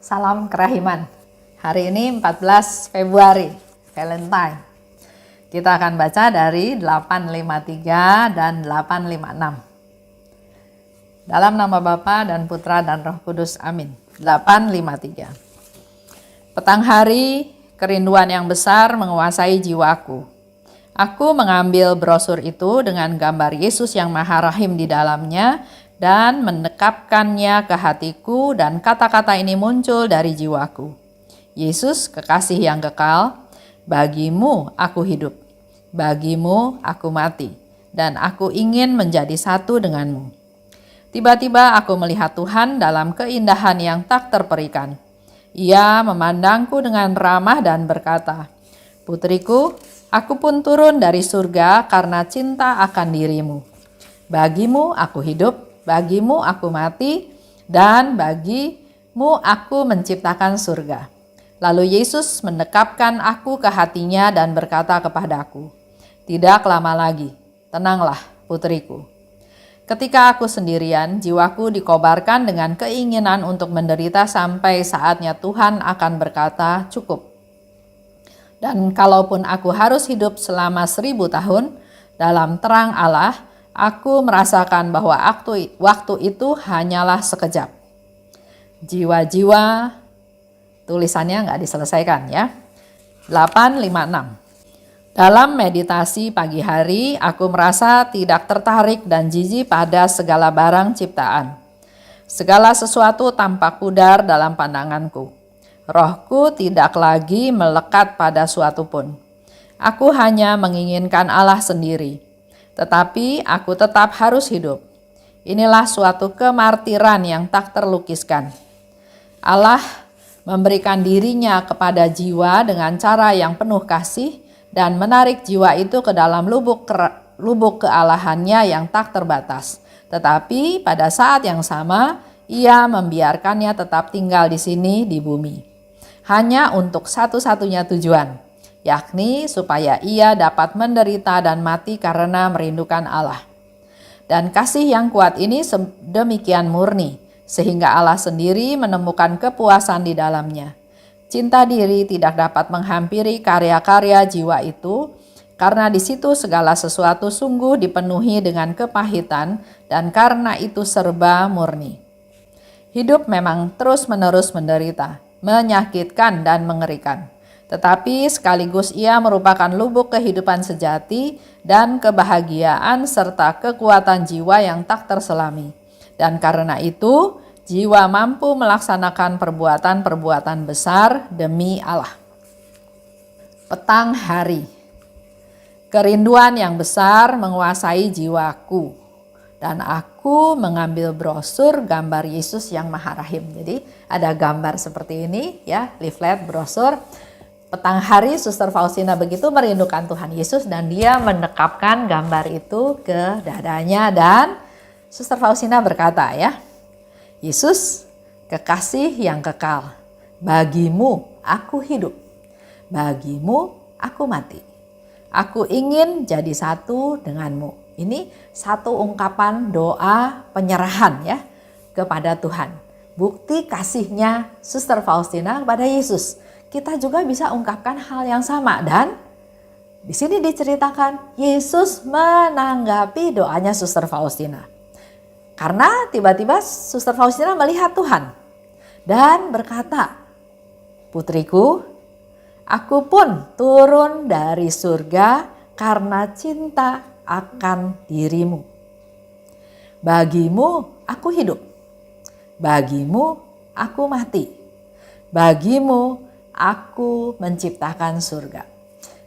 Salam kerahiman. Hari ini 14 Februari, Valentine. Kita akan baca dari 853 dan 856. Dalam nama Bapa dan Putra dan Roh Kudus, amin. 853. Petang hari, kerinduan yang besar menguasai jiwaku. Aku mengambil brosur itu dengan gambar Yesus yang Maha Rahim di dalamnya dan mendekapkannya ke hatiku, dan kata-kata ini muncul dari jiwaku. Yesus, kekasih yang kekal, bagimu aku hidup, bagimu aku mati, dan aku ingin menjadi satu denganmu. Tiba-tiba aku melihat Tuhan dalam keindahan yang tak terperikan. Ia memandangku dengan ramah dan berkata, "Putriku, aku pun turun dari surga karena cinta akan dirimu. Bagimu aku hidup, bagimu aku mati, dan bagimu aku menciptakan surga." Lalu Yesus mendekapkan aku ke hatinya dan berkata kepadaku, "Tidak lama lagi, tenanglah putriku." Ketika aku sendirian, jiwaku dikobarkan dengan keinginan untuk menderita sampai saatnya Tuhan akan berkata, "Cukup." Dan kalaupun aku harus hidup selama 1000 tahun dalam terang Allah, aku merasakan bahwa waktu itu hanyalah sekejap. Jiwa-jiwa, tulisannya nggak diselesaikan ya. 856. Dalam meditasi pagi hari, aku merasa tidak tertarik dan jijik pada segala barang ciptaan. Segala sesuatu tampak pudar dalam pandanganku. Rohku tidak lagi melekat pada suatu pun. Aku hanya menginginkan Allah sendiri. Tetapi aku tetap harus hidup. Inilah suatu kemartiran yang tak terlukiskan. Allah memberikan dirinya kepada jiwa dengan cara yang penuh kasih dan menarik jiwa itu ke dalam lubuk kealahannya yang tak terbatas. Tetapi pada saat yang sama, Ia membiarkannya tetap tinggal di sini di bumi. Hanya untuk satu-satunya tujuan, yakni supaya ia dapat menderita dan mati karena merindukan Allah. Dan kasih yang kuat ini demikian murni, sehingga Allah sendiri menemukan kepuasan di dalamnya. Cinta diri tidak dapat menghampiri karya-karya jiwa itu, karena di situ segala sesuatu sungguh dipenuhi dengan kepahitan, dan karena itu serba murni. Hidup memang terus-menerus menderita, menyakitkan dan mengerikan. Tetapi sekaligus ia merupakan lubuk kehidupan sejati dan kebahagiaan serta kekuatan jiwa yang tak terselami. Dan karena itu, jiwa mampu melaksanakan perbuatan-perbuatan besar demi Allah. Petang hari, kerinduan yang besar menguasai jiwaku. Dan aku mengambil brosur gambar Yesus yang Maha Rahim. Jadi ada gambar seperti ini ya, leaflet, brosur. Petang hari Suster Faustina begitu merindukan Tuhan Yesus dan dia mendekapkan gambar itu ke dadanya, dan Suster Faustina berkata ya, "Yesus, kekasih yang kekal, bagimu aku hidup, bagimu aku mati. Aku ingin jadi satu denganmu." Ini satu ungkapan doa penyerahan ya kepada Tuhan. Bukti kasihnya Suster Faustina kepada Yesus. Kita juga bisa ungkapkan hal yang sama, dan di sini diceritakan Yesus menanggapi doanya Suster Faustina. Karena tiba-tiba Suster Faustina melihat Tuhan dan berkata, "Putriku, aku pun turun dari surga karena cinta akan dirimu. Bagimu aku hidup, bagimu aku mati, bagimu aku menciptakan surga."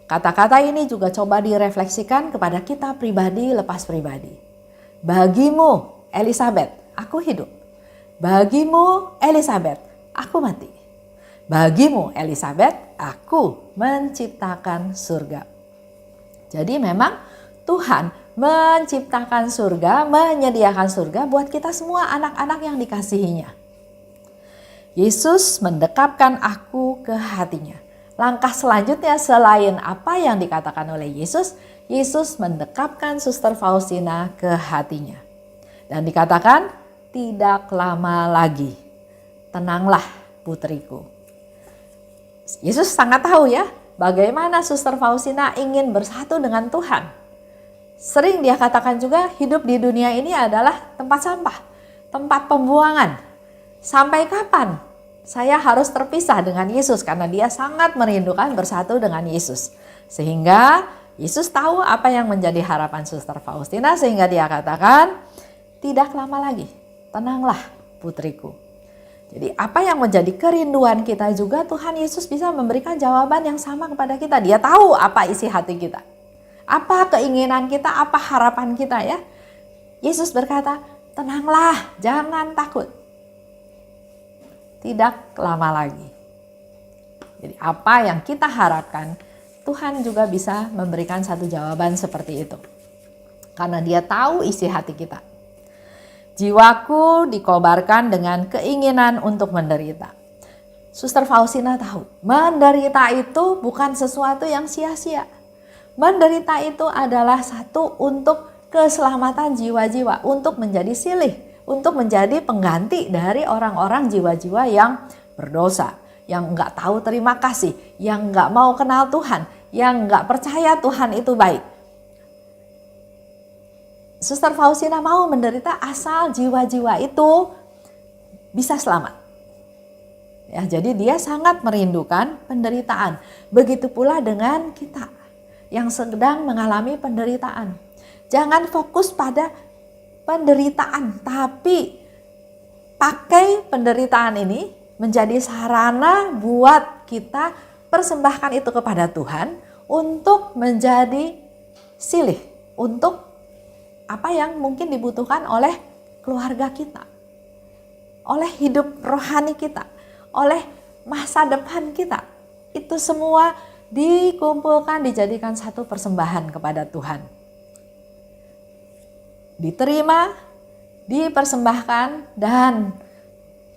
Kata-kata ini juga coba direfleksikan kepada kita pribadi lepas pribadi. Bagimu Elizabeth, aku hidup. Bagimu Elizabeth, aku mati. Bagimu Elizabeth, aku menciptakan surga. Jadi memang Tuhan menciptakan surga, menyediakan surga buat kita semua anak-anak yang dikasihinya. Yesus mendekapkan aku ke hatinya. Langkah selanjutnya selain apa yang dikatakan oleh Yesus, Yesus mendekapkan Suster Faustina ke hatinya. Dan dikatakan, "Tidak lama lagi, tenanglah putriku. Yesus sangat tahu ya bagaimana Suster Faustina ingin bersatu dengan Tuhan. Sering dia katakan juga hidup di dunia ini adalah tempat sampah, tempat pembuangan. Sampai kapan saya harus terpisah dengan Yesus, karena dia sangat merindukan bersatu dengan Yesus. Sehingga Yesus tahu apa yang menjadi harapan Suster Faustina, sehingga dia katakan, tidak lama lagi, tenanglah putriku. Jadi apa yang menjadi kerinduan kita juga Tuhan Yesus bisa memberikan jawaban yang sama kepada kita. Dia tahu apa isi hati kita, apa keinginan kita, apa harapan kita ya. Yesus berkata, tenanglah, jangan takut. Tidak lama lagi. Jadi apa yang kita harapkan, Tuhan juga bisa memberikan satu jawaban seperti itu. Karena dia tahu isi hati kita. Jiwaku dikobarkan dengan keinginan untuk menderita. Suster Faustina tahu, menderita itu bukan sesuatu yang sia-sia. Menderita itu adalah satu untuk keselamatan jiwa-jiwa, untuk menjadi silih, untuk menjadi pengganti dari orang-orang jiwa-jiwa yang berdosa, yang nggak tahu terima kasih, yang nggak mau kenal Tuhan, yang nggak percaya Tuhan itu baik. Suster Faustina mau menderita asal jiwa-jiwa itu bisa selamat. Ya, jadi dia sangat merindukan penderitaan. Begitu pula dengan kita yang sedang mengalami penderitaan. Jangan fokus pada penderitaan, tapi pakai penderitaan ini menjadi sarana buat kita persembahkan itu kepada Tuhan untuk menjadi silih, untuk apa yang mungkin dibutuhkan oleh keluarga kita, oleh hidup rohani kita, oleh masa depan kita. Itu semua dikumpulkan, dijadikan satu persembahan kepada Tuhan. Diterima, dipersembahkan, dan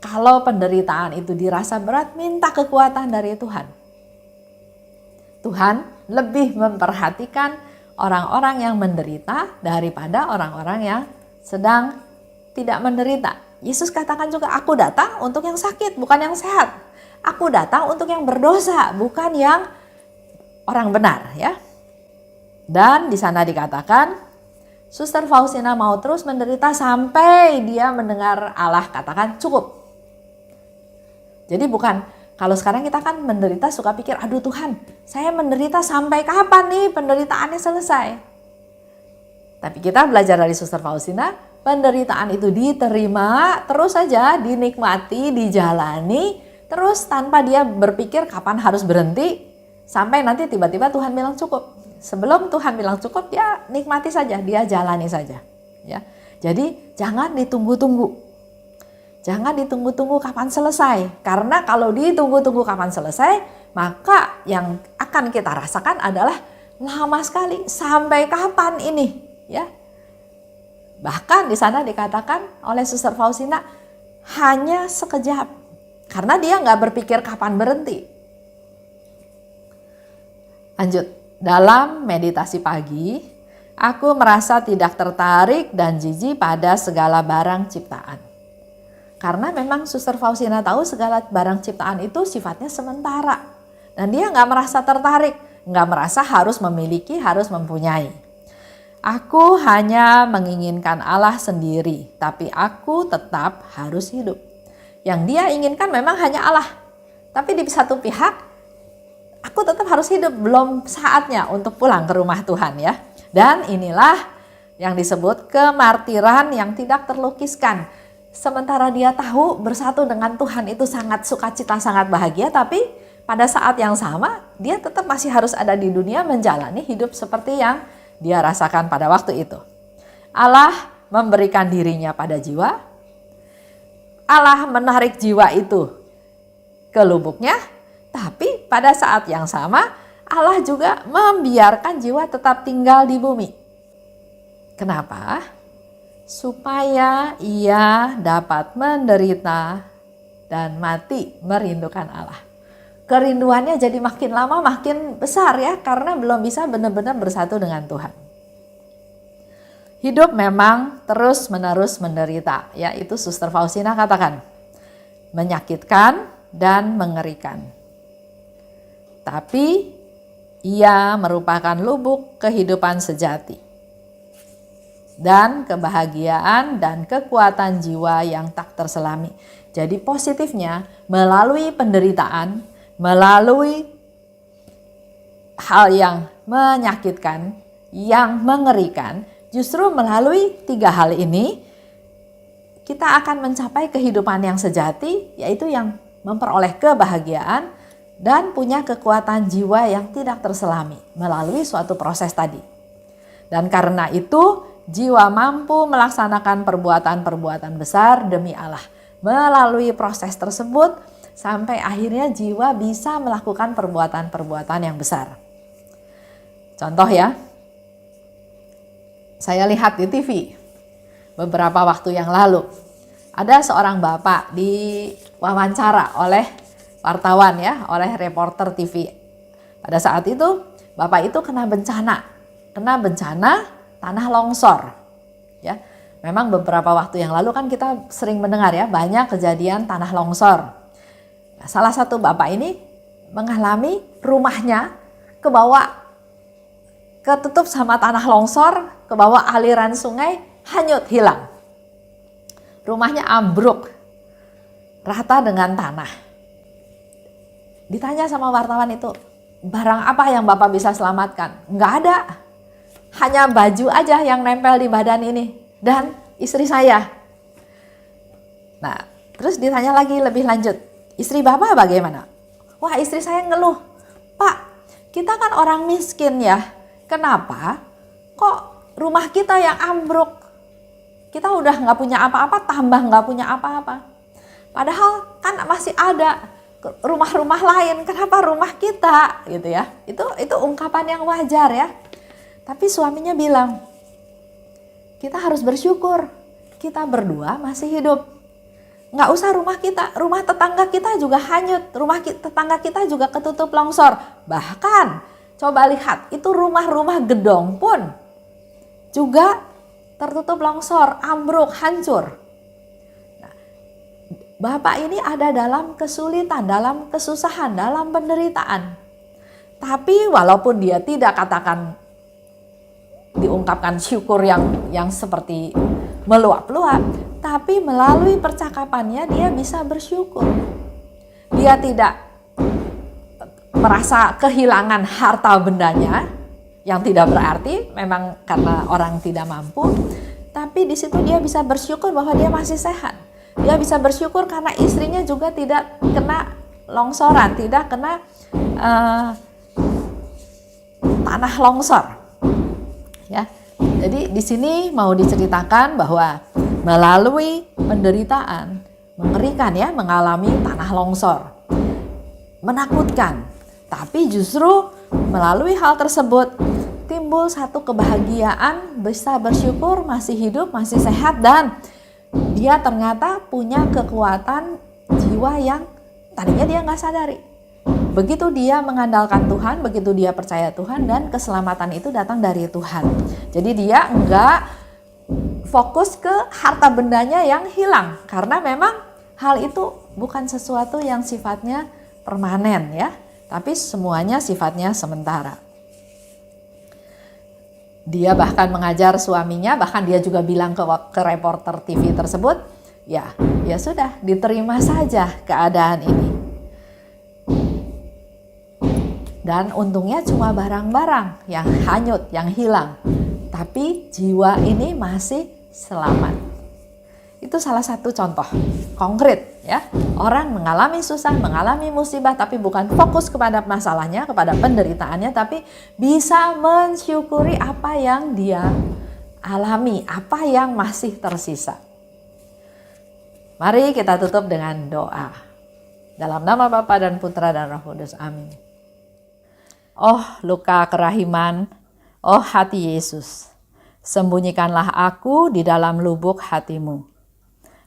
kalau penderitaan itu dirasa berat, minta kekuatan dari Tuhan. Tuhan lebih memperhatikan orang-orang yang menderita daripada orang-orang yang sedang tidak menderita. Yesus katakan juga, aku datang untuk yang sakit, bukan yang sehat. Aku datang untuk yang berdosa, bukan yang orang benar, ya. Dan di sana dikatakan, Suster Faustina mau terus menderita sampai dia mendengar Allah katakan cukup. Jadi bukan, kalau sekarang kita kan menderita suka pikir, aduh Tuhan, saya menderita sampai kapan nih penderitaannya selesai? Tapi kita belajar dari Suster Faustina, penderitaan itu diterima, terus saja dinikmati, dijalani, terus tanpa dia berpikir kapan harus berhenti, sampai nanti tiba-tiba Tuhan bilang cukup. Sebelum Tuhan bilang cukup, dia nikmati saja, dia jalani saja. Ya, jadi jangan ditunggu-tunggu. Jangan ditunggu-tunggu kapan selesai, karena kalau ditunggu-tunggu kapan selesai, maka yang akan kita rasakan adalah lama sekali. Sampai kapan ini? Ya, bahkan di sana dikatakan oleh Suster Faustina hanya sekejap, karena dia nggak berpikir kapan berhenti. Lanjut, dalam meditasi pagi, aku merasa tidak tertarik dan jijik pada segala barang ciptaan. Karena memang Suster Faustina tahu segala barang ciptaan itu sifatnya sementara. Dan dia nggak merasa tertarik, nggak merasa harus memiliki, harus mempunyai. Aku hanya menginginkan Allah sendiri, tapi aku tetap harus hidup. Yang dia inginkan memang hanya Allah. Tapi di satu pihak, aku tetap harus hidup, belum saatnya untuk pulang ke rumah Tuhan ya. Dan inilah yang disebut kemartiran yang tidak terlukiskan. Sementara dia tahu bersatu dengan Tuhan itu sangat sukacita, sangat bahagia, tapi pada saat yang sama dia tetap masih harus ada di dunia menjalani hidup seperti yang dia rasakan pada waktu itu. Allah memberikan dirinya pada jiwa, Allah menarik jiwa itu ke lubuknya, tapi pada saat yang sama Allah juga membiarkan jiwa tetap tinggal di bumi. Kenapa? Supaya ia dapat menderita dan mati merindukan Allah. Kerinduannya jadi makin lama makin besar ya, karena belum bisa benar-benar bersatu dengan Tuhan. Hidup memang terus-menerus menderita, ya itu Suster Faustina katakan. Menyakitkan dan mengerikan. Tapi ia merupakan lubuk kehidupan sejati dan kebahagiaan dan kekuatan jiwa yang tak terselami. Jadi positifnya, melalui penderitaan, melalui hal yang menyakitkan, yang mengerikan, justru melalui 3 hal ini kita akan mencapai kehidupan yang sejati, yaitu yang memperoleh kebahagiaan dan punya kekuatan jiwa yang tidak terselami melalui suatu proses tadi. Dan karena itu jiwa mampu melaksanakan perbuatan-perbuatan besar demi Allah. Melalui proses tersebut sampai akhirnya jiwa bisa melakukan perbuatan-perbuatan yang besar. Contoh ya, saya lihat di TV beberapa waktu yang lalu. Ada seorang bapak diwawancara oleh wartawan ya, oleh reporter TV. Pada saat itu bapak itu kena bencana tanah longsor. Ya, memang beberapa waktu yang lalu kan kita sering mendengar ya banyak kejadian tanah longsor. Nah, salah satu bapak ini mengalami rumahnya ketutup sama tanah longsor, ke bawah aliran sungai, hanyut, hilang. Rumahnya ambruk, rata dengan tanah. Ditanya sama wartawan itu, barang apa yang Bapak bisa selamatkan? Enggak ada, hanya baju aja yang nempel di badan ini, dan istri saya. Nah, terus ditanya lagi lebih lanjut, istri Bapak bagaimana? Wah, istri saya ngeluh, Pak, kita kan orang miskin ya, kenapa kok rumah kita yang ambruk? Kita udah nggak punya apa-apa, tambah nggak punya apa-apa. Padahal kan masih ada rumah-rumah lain, kenapa rumah kita gitu ya? Itu ungkapan yang wajar ya. Tapi suaminya bilang, kita harus bersyukur, kita berdua masih hidup. Nggak usah rumah kita, rumah tetangga kita juga hanyut, tetangga kita juga ketutup longsor. Bahkan coba lihat, itu rumah-rumah gedong pun juga tertutup longsor, ambruk, hancur. Nah, Bapak ini ada dalam kesulitan, dalam kesusahan, dalam penderitaan. Tapi walaupun dia tidak diungkapkan syukur yang seperti meluap-luap, tapi melalui percakapannya dia bisa bersyukur. Dia tidak merasa kehilangan harta bendanya, yang tidak berarti memang karena orang tidak mampu, tapi di situ dia bisa bersyukur bahwa dia masih sehat. Dia bisa bersyukur karena istrinya juga tidak kena longsoran, tidak kena tanah longsor. Ya, jadi di sini mau diceritakan bahwa melalui penderitaan mengerikan ya, mengalami tanah longsor, menakutkan, tapi justru melalui hal tersebut timbul satu kebahagiaan, bisa bersyukur masih hidup, masih sehat, dan dia ternyata punya kekuatan jiwa yang tadinya dia nggak sadari. Begitu dia mengandalkan Tuhan, begitu dia percaya Tuhan, dan keselamatan itu datang dari Tuhan. Jadi dia nggak fokus ke harta bendanya yang hilang, karena memang hal itu bukan sesuatu yang sifatnya permanen ya, tapi semuanya sifatnya sementara. Dia bahkan mengajar suaminya, bahkan dia juga bilang ke reporter TV tersebut, ya sudah, diterima saja keadaan ini. Dan untungnya cuma barang-barang yang hanyut, yang hilang, tapi jiwa ini masih selamat. Itu salah satu contoh konkret ya. Orang mengalami susah, mengalami musibah, tapi bukan fokus kepada masalahnya, kepada penderitaannya, tapi bisa mensyukuri apa yang dia alami, apa yang masih tersisa. Mari kita tutup dengan doa. Dalam nama Bapa dan Putra dan Roh Kudus. Amin. Oh luka kerahiman, oh hati Yesus, sembunyikanlah aku di dalam lubuk hatimu.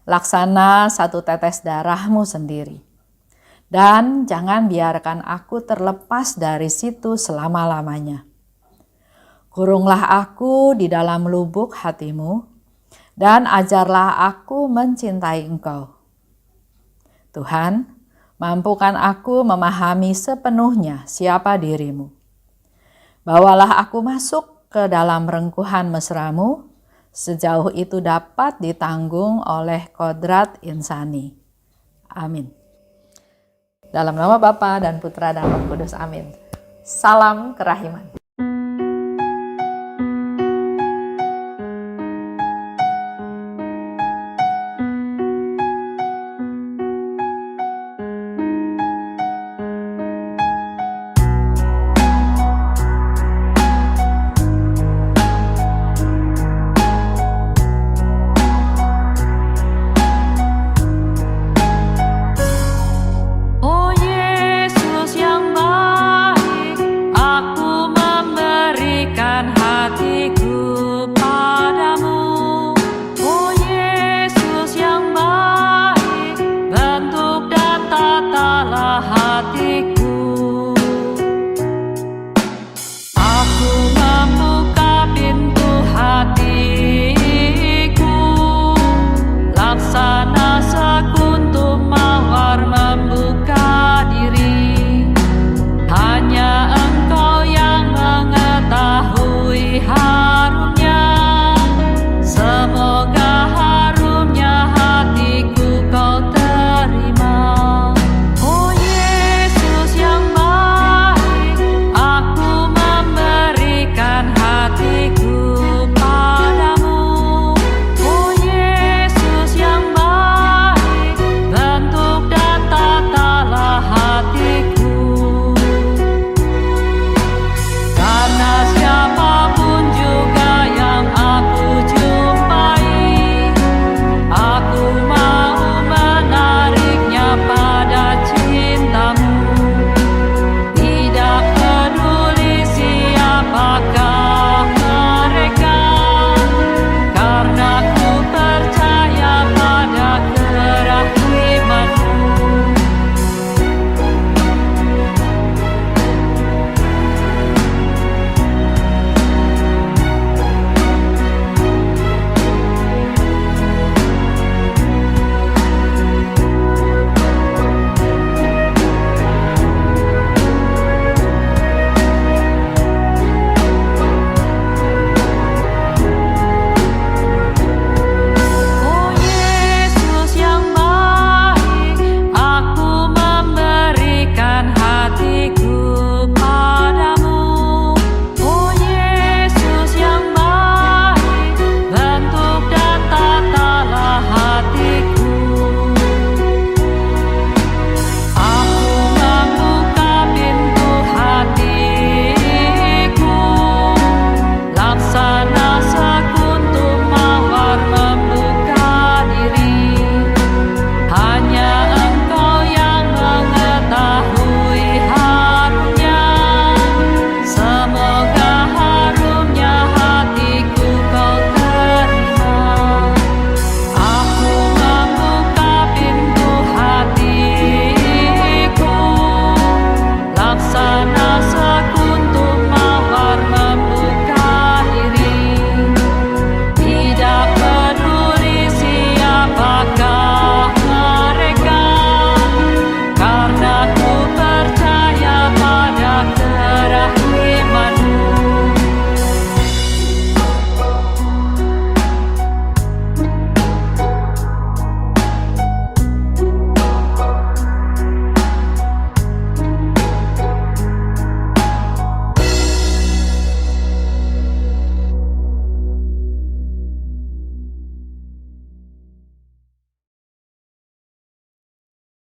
Laksana satu tetes darahmu sendiri. Dan jangan biarkan aku terlepas dari situ selama-lamanya. Kurunglah aku di dalam lubuk hatimu, dan ajarlah aku mencintai Engkau. Tuhan, Mampukan aku memahami sepenuhnya siapa dirimu. Bawalah aku masuk ke dalam rengkuhan mesramu, sejauh itu dapat ditanggung oleh kodrat insani. Amin. Dalam nama Bapa dan Putra dan Roh Kudus. Amin. Salam kerahiman.